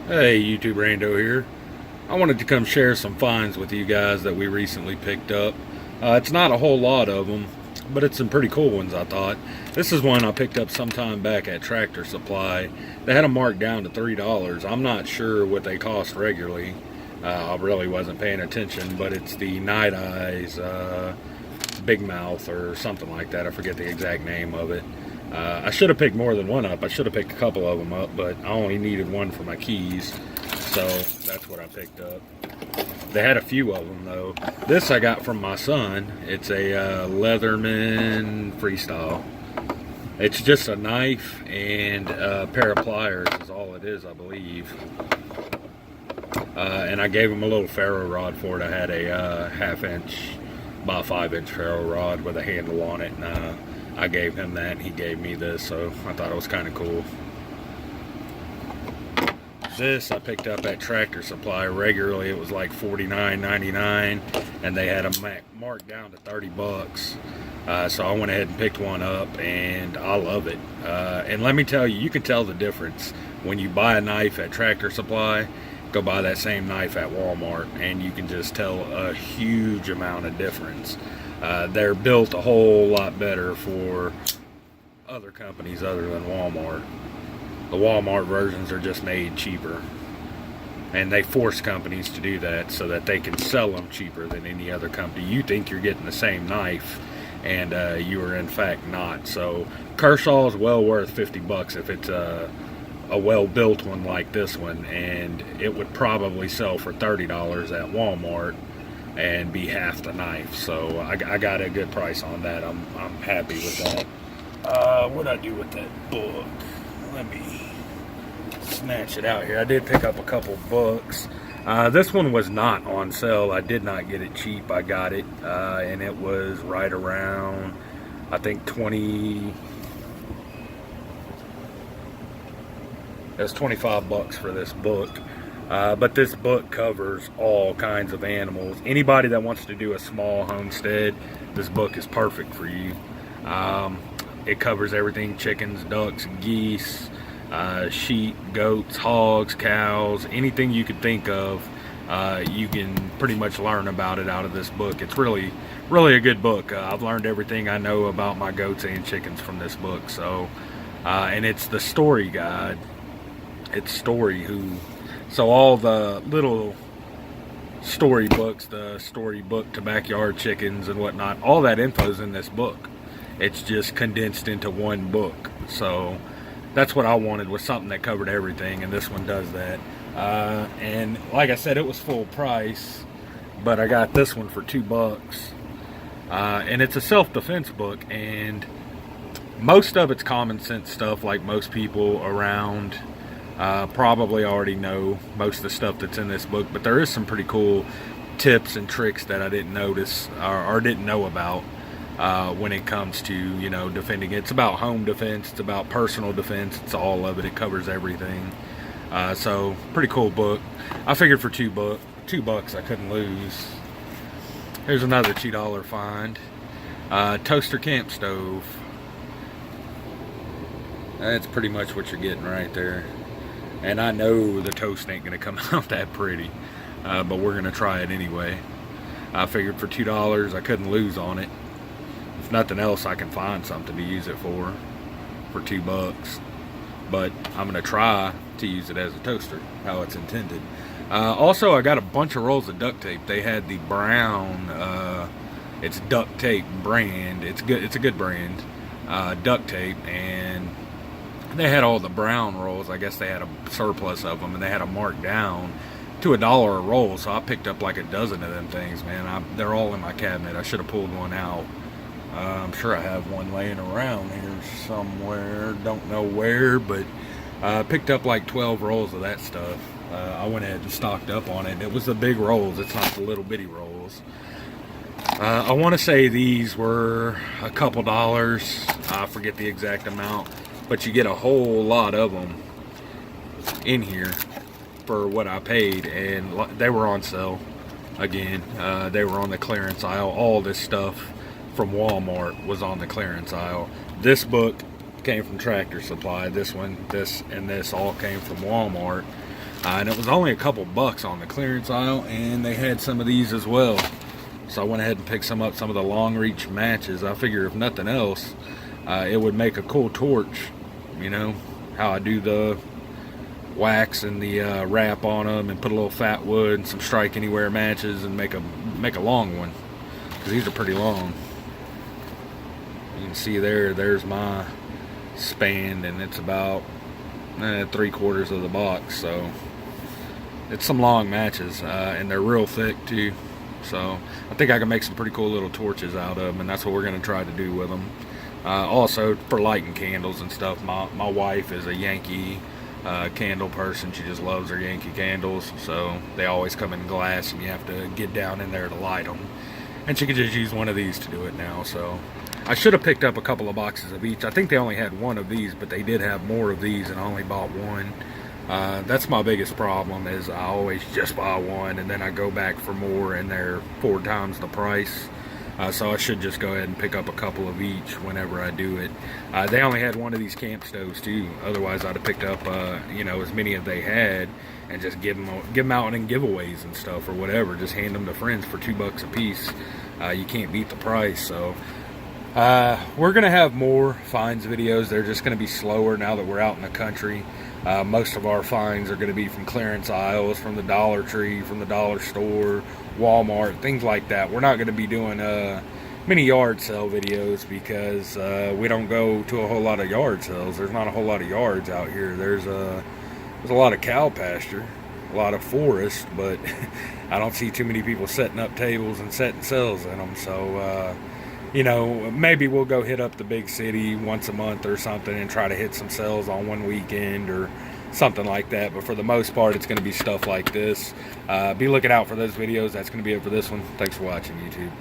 Hey, YouTube Rando here. I wanted to come share some finds with you guys that we recently picked up. It's not a whole lot of them, but it's some pretty cool ones, I thought. This is one I picked up sometime back at Tractor Supply. They had them marked down to $3. I'm not sure what they cost regularly. I really wasn't paying attention, but it's the Night Eyes Big Mouth or something like that. I forget the exact name of it. I should have picked more than one up. I should have picked a couple of them up, but I only needed one for my keys, so that's what I picked up. They had a few of them though. This I got from my son. It's a Leatherman Freestyle. It's just a knife and a pair of pliers is all it is, I believe. And I gave him a little ferro rod for it. I had a half-inch by 5-inch ferro rod with a handle on it, and I gave him that, and he gave me this, so I thought it was kind of cool. This I picked up at Tractor Supply. Regularly it was like $49.99, and they had them marked down to 30 bucks. So I went ahead and picked one up, and I love it. And let me tell you, you can tell the difference when you buy a knife at Tractor Supply. Go buy that same knife at Walmart, and you can just tell a huge amount of difference. They're built a whole lot better for other companies other than Walmart. The Walmart versions are just made cheaper, and they force companies to do that so that they can sell them cheaper than any other company. You think you're getting the same knife, and you are in fact not. So Kershaw is well worth 50 bucks if it's a well-built one like this one, and it would probably sell for $30 at Walmart and be half the knife. So I got a good price on that. I'm happy with that. What'd I do with that book? Let me snatch it out here. I did pick up a couple books. This one was not on sale. I did not get it cheap. I got it, and it was right around, I think, 20. It was 25 bucks for this book. But this book covers all kinds of animals. Anybody that wants to do a small homestead, this book is perfect for you. It covers everything: chickens, ducks, geese, sheep, goats, hogs, cows, anything you could think of. You can pretty much learn about it out of this book. It's really a good book. I've learned everything I know about my goats and chickens from this book. So, and it's the story guide. It's Story Who. So all the little story books, the storybook to backyard chickens and whatnot, all that info's in this book. It's just condensed into one book. So that's what I wanted, was something that covered everything, and this one does that. And like I said, it was full price, but I got this one for $2. And it's a self-defense book, and most of it's common sense stuff, like most people around probably already know most of the stuff that's in this book, but there is some pretty cool tips and tricks that I didn't notice or didn't know about when it comes to, you know, defending. It's about home defense, it's about personal defense, it's all of it. It covers everything. So pretty cool book. I figured for $2 I couldn't lose. Here's another $2 find. Toaster camp stove. That's pretty much what you're getting right there. And I know the toast ain't gonna come out that pretty, but we're gonna try it anyway. I figured for $2 I couldn't lose on it. If nothing else, I can find something to use it for $2. But I'm gonna try to use it as a toaster, how it's intended. Also, I got a bunch of rolls of duct tape. They had the brown, it's duct tape brand. It's good. It's a good brand, duct tape, and they had all the brown rolls. I guess they had a surplus of them, and they had them marked down to $1 a roll. So I picked up like a dozen of them things, man. They're all in my cabinet. I should have pulled one out. I'm sure I have one laying around here somewhere. Don't know where, but I picked up like 12 rolls of that stuff. I went ahead and stocked up on it. It was the big rolls. It's not the little bitty rolls. I want to say these were a couple dollars. I forget the exact amount, but you get a whole lot of them in here for what I paid, and they were on sale again. They were on the clearance aisle. All this stuff from Walmart was on the clearance aisle. This book came from Tractor Supply. This one, this, and this all came from Walmart. And it was only a couple bucks on the clearance aisle, and they had some of these as well. So I went ahead and picked some up, some of the long reach matches. I figure if nothing else, it would make a cool torch. You know how I do the wax and the wrap on them, and put a little fat wood and some strike anywhere matches, and make a long one, because these are pretty long. You can see there's my span, and it's about 3/4 of the box. So it's some long matches, and they're real thick too. So I think I can make some pretty cool little torches out of them, and that's what we're going to try to do with them. Also for lighting candles and stuff, my wife is a Yankee candle person. She just loves her Yankee candles, so they always come in glass, and you have to get down in there to light them. And she could just use one of these to do it now. So I should have picked up a couple of boxes of each. I think they only had one of these, but they did have more of these, and I only bought one. That's my biggest problem, is I always just buy one, and then I go back for more, and they're 4 times the price. So I should just go ahead and pick up a couple of each whenever I do it. They only had one of these camp stoves too. Otherwise, I'd have picked up, as many as they had, and just give them out in giveaways and stuff or whatever. Just hand them to friends for $2 a piece. You can't beat the price. So we're gonna have more finds videos. They're just gonna be slower now that we're out in the country. Most of our finds are going to be from clearance aisles, from the Dollar Tree, from the dollar store, Walmart, things like that. We're not going to be doing many yard sale videos, because we don't go to a whole lot of yard sales. There's not a whole lot of yards out here. There's a lot of cow pasture, a lot of forest, but I don't see too many people setting up tables and setting sales in them. So maybe we'll go hit up the big city once a month or something and try to hit some sales on one weekend or something like that. But for the most part, it's going to be stuff like this. Be looking out for those videos. That's going to be it for this one. Thanks for watching, YouTube.